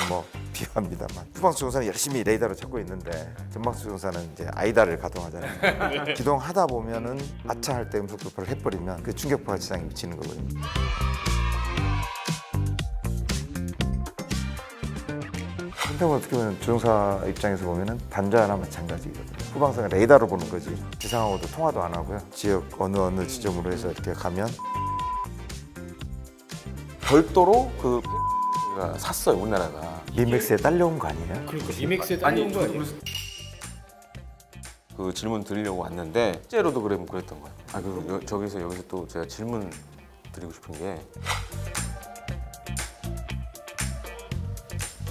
뭐 비유합니다만 후방수 조종사는 열심히 레이더를 찾고 있는데 전방수 조종사는 이제 아이다를 가동하잖아요. 네. 기동하다 보면은 아차할 때 음속 돌파를 해버리면 그 충격파가 지상에 미치는 거거든요. 펜타곤 어떻게 보면 조종사 입장에서 보면은 단자나 마찬가지거든요. 후방선을 레이더로 보는 거지 지상하고도 통화도 안 하고요. 지역 어느 지점으로 해서 이렇게 가면 별도로 그 가 샀어요 우리나라가. EMX에 딸려온 거 아니에요? 그러니까 이맥스에 딸려온 거 아니에요? 그 질문 드리려고 왔는데 실제로도 그랬던 거예요. 그리고 여기서 또 제가 질문 드리고 싶은 게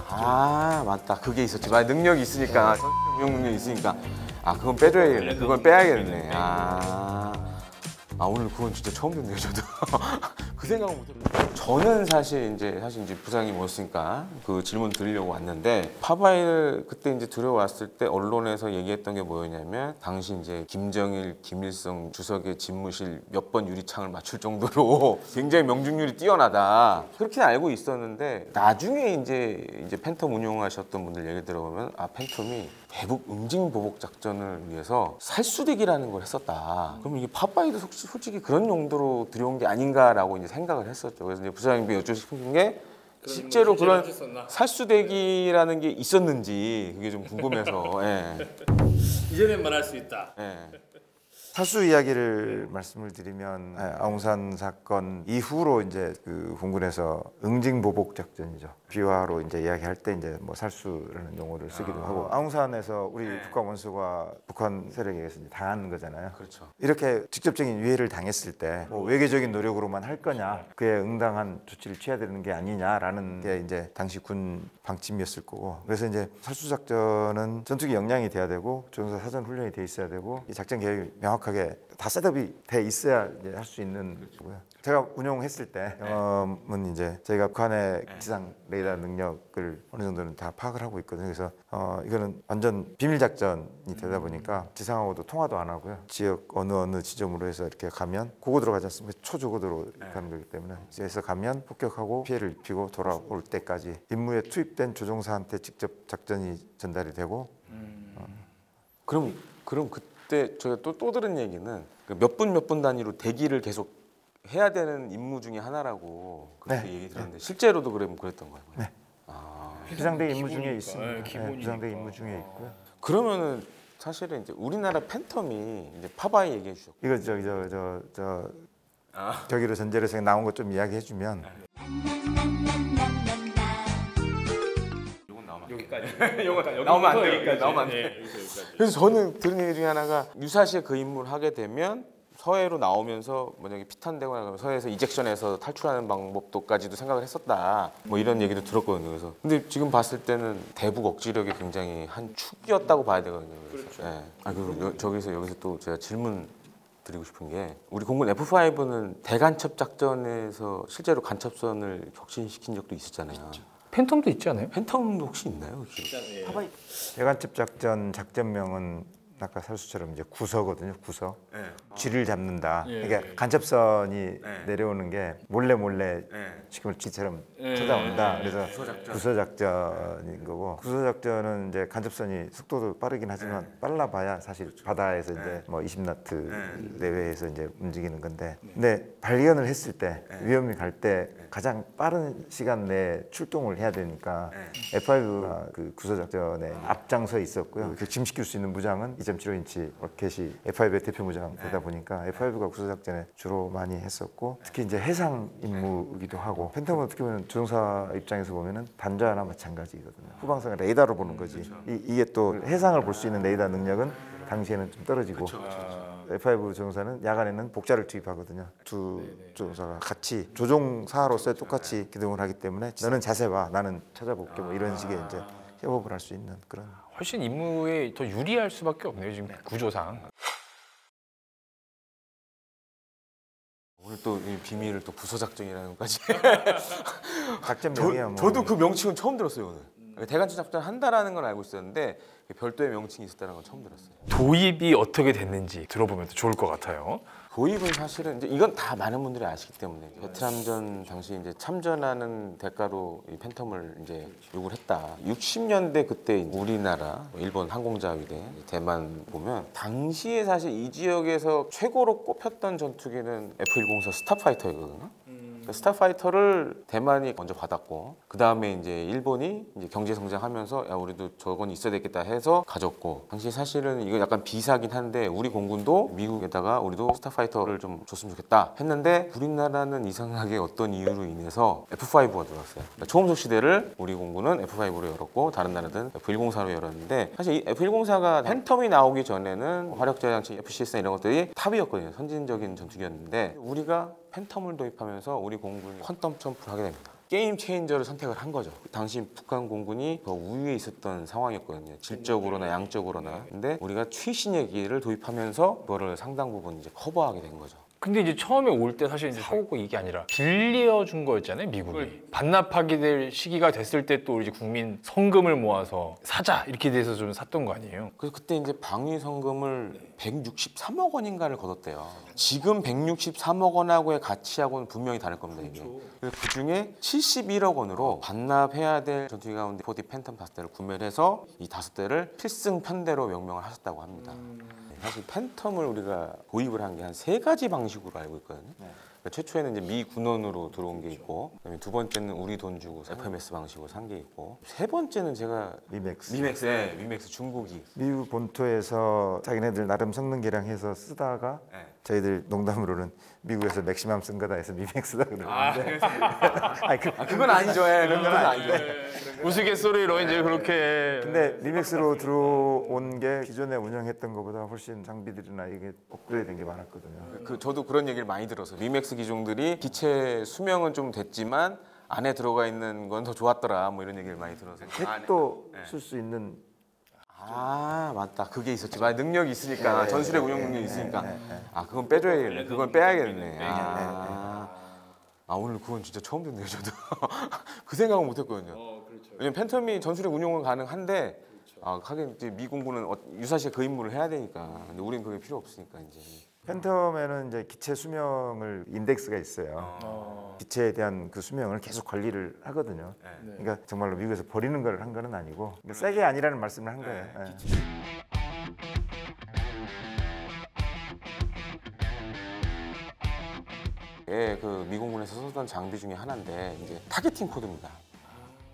맞다 그게 있었지. 능력이 있으니까 운영 능력이 있으니까 그건 빼줘야겠네. 그건 빼야겠네. 오늘 그건 진짜 처음 듣네요 저도. 그 생각은 못했어요. 저는 사실 이제 부장님 오셨으니까 그 질문 드리려고 왔는데 파바이를 그때 이제 들어왔을 때 언론에서 얘기했던 게 뭐였냐면 당시 이제 김정일, 김일성 주석의 집무실 몇 번 유리창을 맞출 정도로 굉장히 명중률이 뛰어나다 그렇게 알고 있었는데 나중에 이제 팬텀 운용하셨던 분들 얘기 들어보면 팬텀이 대북 응징 보복 작전을 위해서 살수대기라는 걸 했었다. 그럼 이게 파바이도 솔직히 그런 용도로 들여온 게 아닌가라고 이제 생각을 했었죠. 그래서 이제 부사장님이 여쭙고 싶은 게 실제로 그런 살수대기라는 게 있었는지 그게 좀 궁금해서. 예. 이제는 말할 수 있다. 예. 사수 이야기를 말씀을 드리면 아웅산 사건 이후로 이제 그 공군에서 응징 보복 작전이죠. 비화로 이제 이야기할 때 이제 뭐 살수라는 용어를 쓰기도 하고 아웅산에서 우리 북한 원수가 북한 세력에 의해서 이제 당하는 거잖아요. 그렇죠. 이렇게 직접적인 위해를 당했을 때 뭐 외교적인 노력으로만 할 거냐, 그에 응당한 조치를 취해야 되는 게 아니냐라는 게 이제 당시 군 방침이었을 거고, 그래서 이제 살수 작전은 전투기 역량이 돼야 되고 조종사 사전 훈련이 돼 있어야 되고 이 작전 계획이 명확하게 다 셋업이 돼 있어야 할 수 있는 거고요. 제가 운용했을 때 경험은 이제 저희가 북한의 지상 레이더 능력을 어느 정도는 다 파악을 하고 있거든요. 그래서 이거는 완전 비밀 작전이 되다 보니까 지상하고도 통화도 안 하고요. 지역 어느 지점으로 해서 이렇게 가면 고고도로 가지 않습니까? 초저고도로 가는 거기 때문에 여기서 가면 폭격하고 피해를 입히고 돌아올 때까지 임무에 투입된 조종사한테 직접 작전이 전달이 되고. 그럼 그때 저희가 또 들은 얘기는 몇 분 단위로 대기를 계속 해야 되는 임무 중에 하나라고 그렇게 얘기 들었는데 실제로도 그랬던 거예요. 네. 비상대 임무 중에 있습니다. 기본이니까. 비상대 임무 중에 있고요. 그러면은 사실은 이제 우리나라 팬텀이 이제 파바이 얘기해 주셨고 이거 저기로 전제로 제가 나온 것 좀 이야기해 주면 여기까지. 나오면 안 돼요. 나오면 안 돼요. 그래서 저는 들은 얘기 중에 하나가 유사시에 그 임무를 하게 되면 서해로 나오면서 만약에 피탄되거나 그러면 서해에서 이젝션해서 탈출하는 방법도까지도 생각을 했었다. 뭐 이런 얘기도 들었거든요. 그래서 근데 지금 봤을 때는 대북 억지력이 굉장히 한 축이었다고 봐야 되거든요. 그래서. 그렇죠. 예. 그리고 여기서 또 제가 질문 드리고 싶은 게 우리 공군 F5는 대간첩 작전에서 실제로 간첩선을 격신시킨 적도 있었잖아요. 팬텀도 있지 않아요? 팬텀도 혹시 있나요? 일단 대간첩 작전 작전명은 아까 살수처럼 이제 구서거든요. 구서. 쥐를 잡는다. 그러니까 간첩선이 내려오는 게 몰래 지금 쥐처럼 찾아온다. 그래서 구서 작전인 거고, 구서 작전은 이제 간첩선이 속도도 빠르긴 하지만 빨라봐야 사실 바다에서 이제 뭐 20나트 내외에서 이제 움직이는 건데, 근데 발견을 했을 때 위험이 갈 때 가장 빠른 시간 내에 출동을 해야 되니까 F5가 그 구서 작전에 앞장서 있었고요. 격침시킬 수 있는 무장은 2.75인치 로켓이 F5의 대표 무장 되다 보니까 F5가 구서 작전에 주로 많이 했었고, 특히 이제 해상 임무이기도 하고, 팬텀은 어떻게 보면 조종사 입장에서 보면은 단자나 마찬가지거든요. 후방선을 레이더로 보는 거지. 이게 또 해상을 볼 수 있는 레이더 능력은 당시에는 좀 떨어지고. F5 조종사는 야간에는 복자를 투입하거든요. 두 조종사가 같이 조종사로서 똑같이 기동을 하기 때문에 너는 자세 봐, 나는 찾아볼게, 뭐 이런 식의 이제 협업을 할 수 있는 그런. 훨씬 임무에 더 유리할 수밖에 없네요, 지금 구조상. 오늘 또 이 비밀을 또 부서 작전이라는 것까지. 작전명이야 뭐. 저도 그 명칭은 처음 들었어요 오늘. 대관절 작전을 한다라는 건 알고 있었는데 별도의 명칭이 있었다는 건 처음 들었어요. 도입이 어떻게 됐는지 들어보면 더 좋을 것 같아요. 도입은 사실은 이제 이건 다 많은 분들이 아시기 때문에 베트남전 당시 이제 참전하는 대가로 이 팬텀을 이제 요구를 했다. 60년대 그때 우리나라, 일본 항공자위대, 대만 보면 당시에 사실 이 지역에서 최고로 꼽혔던 전투기는 F-104 스타파이터이거든요. 스타파이터를 대만이 먼저 받았고 그 다음에 이제 일본이 이제 경제 성장하면서 야 우리도 저건 있어야 되겠다 해서 가졌고 당시 사실은 이거 약간 비사긴 한데 우리 공군도 미국에다가 우리도 스타파이터를 좀 줬으면 좋겠다 했는데 우리나라는 이상하게 어떤 이유로 인해서 F5가 들어왔어요. 그러니까 초음속 시대를 우리 공군은 F5로 열었고 다른 나라들은 F104로 열었는데 사실 이 F104가 팬텀이 나오기 전에는 화력제 장치 FCS나 이런 것들이 탑이었거든요. 선진적인 전투기였는데 우리가 팬텀을 도입하면서 우리 공군이 퀀텀 점프를 하게 됩니다. 게임 체인저를 선택을 한 거죠. 당시 북한 공군이 더 우위에 있었던 상황이었거든요. 질적으로나 양적으로나. 근데 우리가 최신의 기기를 도입하면서 그거를 상당 부분 이제 커버하게 된 거죠. 근데 이제 처음에 올 때 사실 이제 사고가 이게 아니라 빌려준 거였잖아요, 미국이. 반납하게 될 시기가 됐을 때 또 이제 국민 성금을 모아서 사자 이렇게 돼서 좀 샀던 거 아니에요? 그래서 그때 이제 방위 성금을 163억 원인가를 거뒀대요. 지금 163억 원하고의 가치하고는 분명히 다를 겁니다, 이게. 그래서 그 중에 71억 원으로 반납해야 될 전투기 가운데 4D 팬텀 5대를 구매를 해서 이 5대를 필승 편대로 명명을 하셨다고 합니다. 사실 팬텀을 우리가 도입을 한 게 한 3가지 방식으로 알고 있거든요. 그러니까 최초에는 이제 미 군원으로 들어온 게 있고, 그다음에 두 번째는 우리 돈 주고 FMS 방식으로 산 게 있고, 세 번째는 제가 미맥스 중국이 미국 본토에서 자기네들 나름 성능 개량해서 쓰다가 저희들 농담으로는 미국에서 맥시멈 쓴 거다 해서 미맥스다 그러는데 그건 아니죠. 그건 아니죠. 우스갯소리로 이제 그렇게. 근데 미맥스로 들어온 게 기존에 운영했던 것보다 훨씬 장비들이나 이게 업그레이드 된 게 많았거든요. 저도 그런 얘기를 많이 들어서 미맥스 기종들이 기체 수명은 좀 됐지만 안에 들어가 있는 건 더 좋았더라 뭐 이런 얘기를 많이 들어서 핵도 쓸 수 있는 아 맞다 그게 있었지 능력이 있으니까 전술의 운영 능력이 있으니까 그건 빼줘야겠네 그건 빼야겠네 오늘 그건 진짜 처음 듣네요 저도 그 생각은 못했거든요 왜냐면 팬텀이 전술의 운용은 가능한데 하긴 이제 미 공군은 유사시에 그 임무를 해야 되니까 근데 우린 그게 필요 없으니까 이제 팬텀에는 이제 기체 수명을 인덱스가 있어요. 기체에 대한 그 수명을 계속 관리를 하거든요. 그러니까 정말로 미국에서 버리는 걸 한 거는 아니고 세게 아니라는 말씀을 한 거예요. 그 미공군에서 쓰던 장비 중에 하나인데 이제 타겟팅 코드입니다.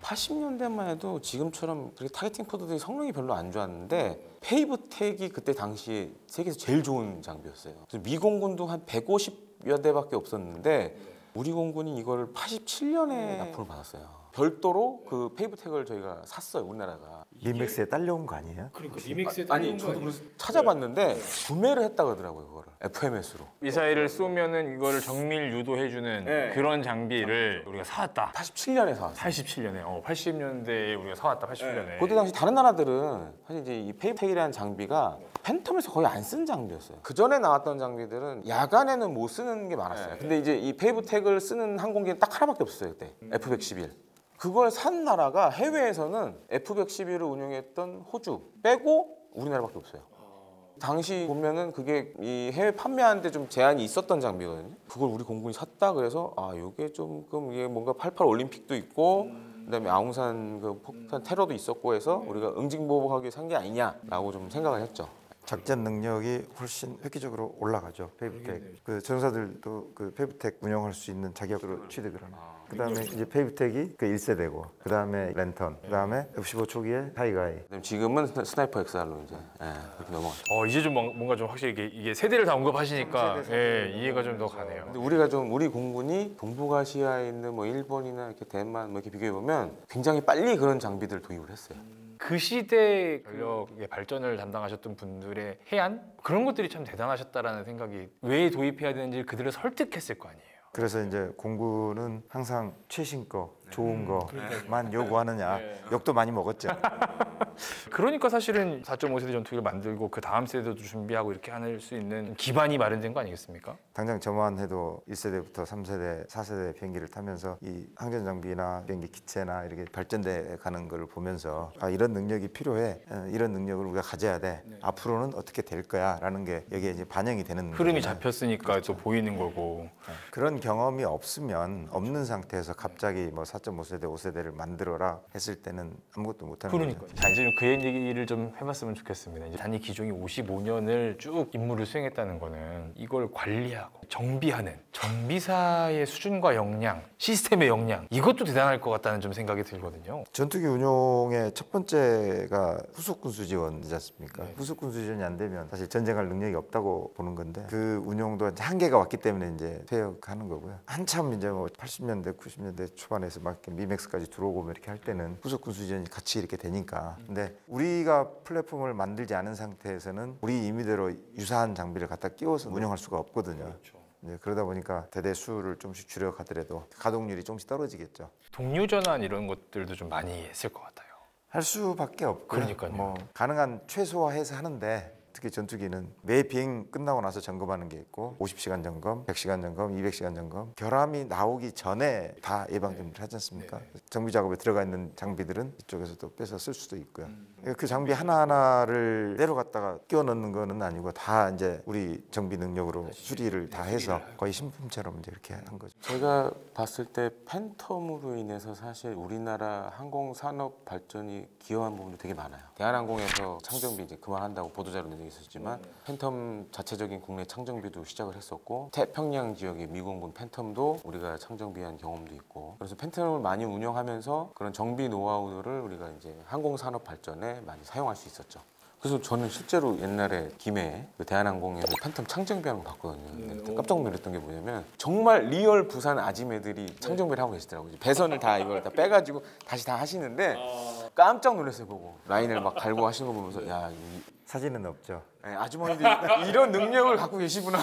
80년대만 해도 지금처럼 그렇게 타겟팅 코드들이 성능이 별로 안 좋았는데 페이브텍이 그때 당시에 세계에서 제일 좋은 장비였어요. 그래서 미 공군도 한 150여 대밖에 없었는데 우리 공군이 이걸 87년에 납품을 받았어요. 별도로 그 페이브텍을 저희가 샀어요, 우리나라가. 미맥스에 딸려온 거 아니에요? 그러니까 리믹스에 아니 저도 그래서 찾아봤는데 구매를 했다 그러더라고요, 그거를 FMS로. 미사일을 쏘면은 이거를 정밀 유도해주는 그런 장비를 우리가 사왔다. 87년에 사왔어요. 87년에, 80년대에 우리가 사왔다. 87년에. 그때 당시 다른 나라들은 사실 이제 이 페이브텍이라는 장비가 팬텀에서 거의 안 쓴 장비였어요. 그 전에 나왔던 장비들은 야간에는 못 쓰는 게 많았어요. 근데 이제 이 페이브텍을 쓰는 항공기는 딱 하나밖에 없었어요 그때. F-111. 그걸 산 나라가 해외에서는 F-111을 운영했던 호주 빼고 우리나라밖에 없어요. 당시 보면은 그게 이 해외 판매하는데 좀 제한이 있었던 장비거든요. 그걸 우리 공군이 샀다 그래서 이게 조금 이게 뭔가 88 올림픽도 있고 그다음에 아웅산 그 폭탄 테러도 있었고 해서 우리가 응징보복하게 산 게 아니냐라고 좀 생각을 했죠. 작전 능력이 훨씬 획기적으로 올라가죠. 페이브텍. 그 전사들도 그 페이브텍 운영할 수 있는 자격으로 취득을 하는. 그다음에 이제 페이브텍이 그 1세대고, 그다음에 랜턴, 그다음에 F-15 초기에 타이가이. 지금은 스나이퍼 XR로 이제 그렇게 넘어갔죠. 이제 좀 뭔가 좀 확실히 이게 세대를 다 언급하시니까 이해가 좀 더 가네요. 근데 우리가 좀 우리 공군이 동북아시아에 있는 뭐 일본이나 이렇게 대만 뭐 이렇게 비교해 보면 굉장히 빨리 그런 장비들을 도입을 했어요. 그 시대 전력의 발전을 담당하셨던 분들의 해안 그런 것들이 참 대단하셨다라는 생각이 왜 도입해야 되는지 그들을 설득했을 거 아니에요. 그래서 이제 공군은 항상 최신 거 좋은 거만 요구하느냐. 욕도 많이 먹었죠. 그러니까 사실은 4.5세대 전투기를 만들고 그 다음 세대도 준비하고 이렇게 할 수 있는 기반이 마련된 거 아니겠습니까? 당장 저만 해도 1세대부터 3세대, 4세대 비행기를 타면서 이 항전 장비나 비행기 기체나 이렇게 발전돼 가는 걸 보면서 아, 이런 능력이 필요해. 이런 능력을 우리가 가져야 돼. 앞으로는 어떻게 될 거야라는 게 여기에 이제 반영이 되는 흐름이 거잖아요. 잡혔으니까 또 보이는 거고. 그런 경험이 없으면 없는 상태에서 갑자기 뭐 4.5세대, 5세대를 만들어라 했을 때는 아무것도 못하는 거죠. 그러니까. 자, 이제 그 얘기를 좀 해봤으면 좋겠습니다. 이제 단위 기종이 55년을 쭉 임무를 수행했다는 거는 이걸 관리하고 정비하는 정비사의 수준과 역량, 시스템의 역량 이것도 대단할 것 같다는 좀 생각이 들거든요. 전투기 운용의 첫 번째가 후속 군수 지원이지 않습니까? 후속 군수 지원이 안 되면 사실 전쟁할 능력이 없다고 보는 건데 그 운용도 이제 한계가 왔기 때문에 이제 퇴역하는 거고요. 한참 이제 뭐 80년대, 90년대 초반에서 막 이렇게 미맥스까지 들어오고 이렇게 할 때는 후속 군수 지원이 같이 이렇게 되니까. 근데 우리가 플랫폼을 만들지 않은 상태에서는 우리 임의대로 유사한 장비를 갖다 끼워서 운영할 수가 없거든요. 이제 그러다 보니까 대대 수를 좀씩 줄여가더라도 가동률이 조금씩 떨어지겠죠. 동료 전환 이런 것들도 좀 많이 했을 것 같아요. 할 수밖에 없고요. 그러니까요. 뭐 가능한 최소화해서 하는데 특히 전투기는 매 비행 끝나고 나서 점검하는 게 있고 50시간 점검, 100시간 점검, 200시간 점검 결함이 나오기 전에 다 예방 정비를 하지 않습니까? 정비 작업에 들어가 있는 장비들은 이쪽에서 또 빼서 쓸 수도 있고요. 그 장비 하나하나를 내려갔다가 끼워 넣는 거는 아니고 다 이제 우리 정비 능력으로 수리를 다 해서 거의 신품처럼 이제 이렇게 한 거죠. 제가 봤을 때 팬텀으로 인해서 사실 우리나라 항공 산업 발전이 기여한 부분도 되게 많아요. 대한항공에서 창정비 이제 그만한다고 보도자료 낸 적이 있었지만 팬텀 자체적인 국내 창정비도 시작을 했었고 태평양 지역의 미군군 팬텀도 우리가 창정비한 경험도 있고 그래서 팬텀을 많이 운영하면서 그런 정비 노하우들을 우리가 이제 항공 산업 발전에 많이 사용할 수 있었죠. 그래서 저는 실제로 옛날에 김해에 그 대한항공에서 팬텀 창정비하는 거 봤거든요. 근데 깜짝 놀랐던 게 뭐냐면 정말 리얼 부산 아지매들이 창정비를 하고 계시더라고요. 배선을 다 이걸 다 빼가지고 다시 다 하시는데 깜짝 놀랐어요 보고 라인을 막 갈고 하시는 거 보면서 야 사진은 없죠. 아주머니들이 이런 능력을 갖고 계시구나.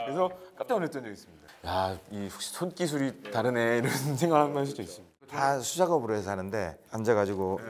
그래서 깜짝 놀랐던 적이 있습니다. 야, 이 손기술이 다르네 이런 생각을 한번 하실 적 있습니다. 다 수작업으로 해서 하는데 앉아가지고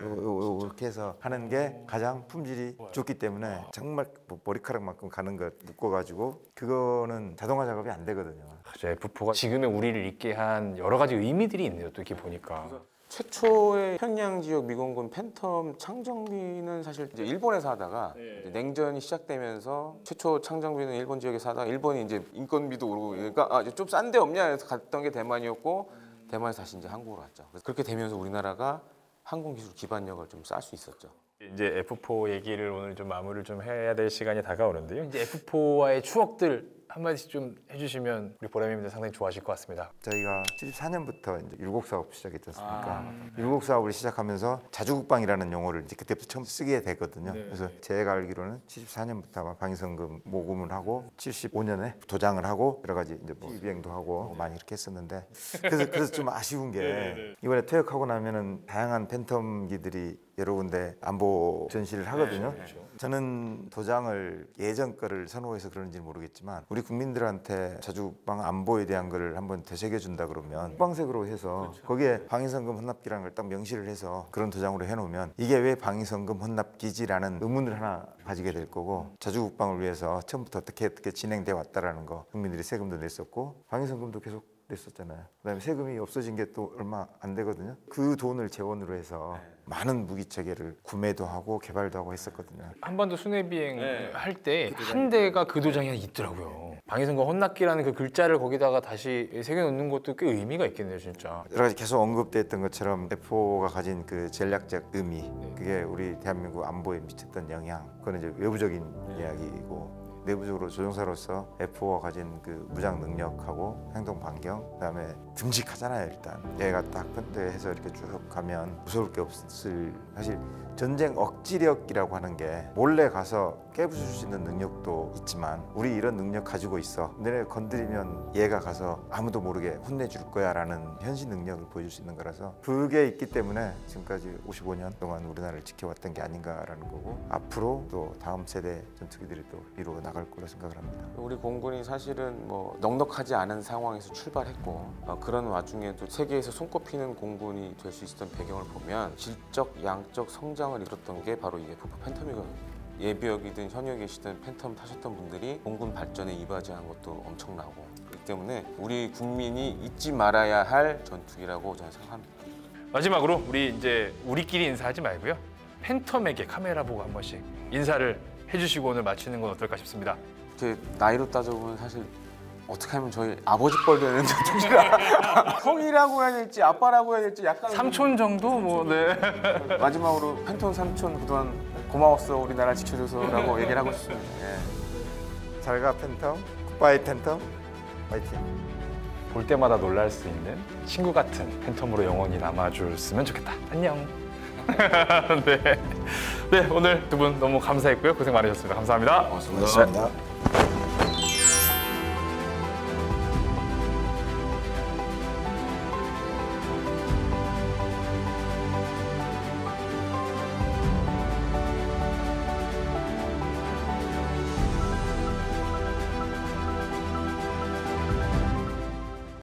이렇게 해서 하는 게 가장 품질이 좋기 때문에 정말 뭐 머리카락만큼 가는 거 묶어가지고 그거는 자동화 작업이 안 되거든요. F4가 지금의 우리를 있게 한 여러 가지 의미들이 있네요. 또 이렇게 보니까. 최초의 평양 지역 미군군 팬텀 창정비는 사실 이제 일본에서 하다가 이제 냉전이 시작되면서 최초 창정비는 일본 지역에서 하다가 일본이 이제 인건비도 오르고 그러니까 좀 싼 데 없냐 해서 갔던 게 대만이었고 대만에서 다시 이제 한국으로 왔죠. 그래서 그렇게 되면서 우리나라가 항공기술 기반력을 좀 쌓을 수 있었죠. 이제 F4 얘기를 오늘 좀 마무리를 좀 해야 될 시간이 다가오는데요. 이제 F4와의 추억들 한마디씩 좀 해주시면 우리 보람님들 상당히 좋아하실 것 같습니다. 저희가 74년부터 이제 율곡 사업 시작했지 않습니까? 율곡 사업을 시작하면서 자주국방이라는 용어를 이제 그때부터 처음 쓰게 되거든요. 그래서 제가 알기로는 74년부터 아마 방위성금 모금을 하고 75년에 도장을 하고 여러 가지 이제 뭐 비행도 하고 많이 이렇게 했었는데 그래서 좀 아쉬운 게 이번에 퇴역하고 나면은 다양한 팬텀기들이 여러 군데 안보 전시를 하거든요. 저는 도장을 예전 거를 선호해서 그런지는 모르겠지만 우리 국민들한테 자주국방 안보에 대한 거를 한번 되새겨준다 그러면 국방색으로 해서 거기에 방위성금 헌납기라는 걸 딱 명시를 해서 그런 도장으로 해놓으면 이게 왜 방위성금 헌납기지라는 의문을 하나 가지게 될 거고 자주국방을 위해서 처음부터 어떻게 진행돼 왔다라는 거 국민들이 세금도 냈었고 방위성금도 계속 냈었잖아요. 그다음에 세금이 없어진 게 또 얼마 안 되거든요. 그 돈을 재원으로 해서 많은 무기 체계를 구매도 하고 개발도 하고 했었거든요. 한반도 순회 비행 할 때 한 대가 그 도장이 있더라고요. 방위성금 헌납기라는 그 글자를 거기다가 다시 새겨놓는 것도 꽤 의미가 있겠네요, 진짜. 여러 가지 계속 언급됐던 것처럼 F4가 가진 그 전략적 의미, 그게 우리 대한민국 안보에 미쳤던 영향, 그건 이제 외부적인 이야기이고. 내부적으로 조종사로서 F4가 가진 그 무장 능력하고 행동 반경, 그다음에 듬직하잖아요. 일단 얘가 딱 편대해서 이렇게 쭉 가면 무서울 게 없을, 사실 전쟁 억지력이라고 하는 게 몰래 가서 깨부술 수 있는 능력도 있지만 우리 이런 능력 가지고 있어. 너네 건드리면 얘가 가서 아무도 모르게 혼내줄 거야 라는 현실 능력을 보여줄 수 있는 거라서 그게 있기 때문에 지금까지 55년 동안 우리나라를 지켜왔던 게 아닌가라는 거고 앞으로 또 다음 세대 전투기들이 또 이루어 나갈 거라 생각을 합니다. 우리 공군이 사실은 뭐 넉넉하지 않은 상황에서 출발했고 그런 와중에도 세계에서 손꼽히는 공군이 될 수 있었던 배경을 보면 질적, 양적 성장을 이뤘던 게 바로 이게 푸파 팬텀이거든요. 예비역이든 현역에 계시던 팬텀 타셨던 분들이 공군 발전에 이바지한 것도 엄청나고 그렇기 때문에 우리 국민이 잊지 말아야 할 전투기라고 저는 생각합니다. 마지막으로 우리 이제 우리끼리 인사하지 말고요. 팬텀에게 카메라 보고 한 번씩 인사를 해주시고 오늘 마치는 건 어떨까 싶습니다. 이렇게 나이로 따져보면 사실 어떻게 하면 저희 아버지 뻘 되는 전투기가 형이라고 해야 될지 아빠라고 해야 될지 약간 삼촌 정도 뭐 네. 마지막으로 팬톤 삼촌 그동안 고마웠어 우리나라 지켜줘서라고 얘기를 하고 싶습니다. 예. 잘가 팬텀, 굿바이 팬텀, 화이팅. 볼 때마다 놀랄 수 있는 친구 같은 팬텀으로 영원히 남아줬으면 좋겠다. 안녕. 네. 네, 오늘 두 분 너무 감사했고요. 고생 많으셨습니다. 감사합니다. 고맙습니다. 고맙습니다.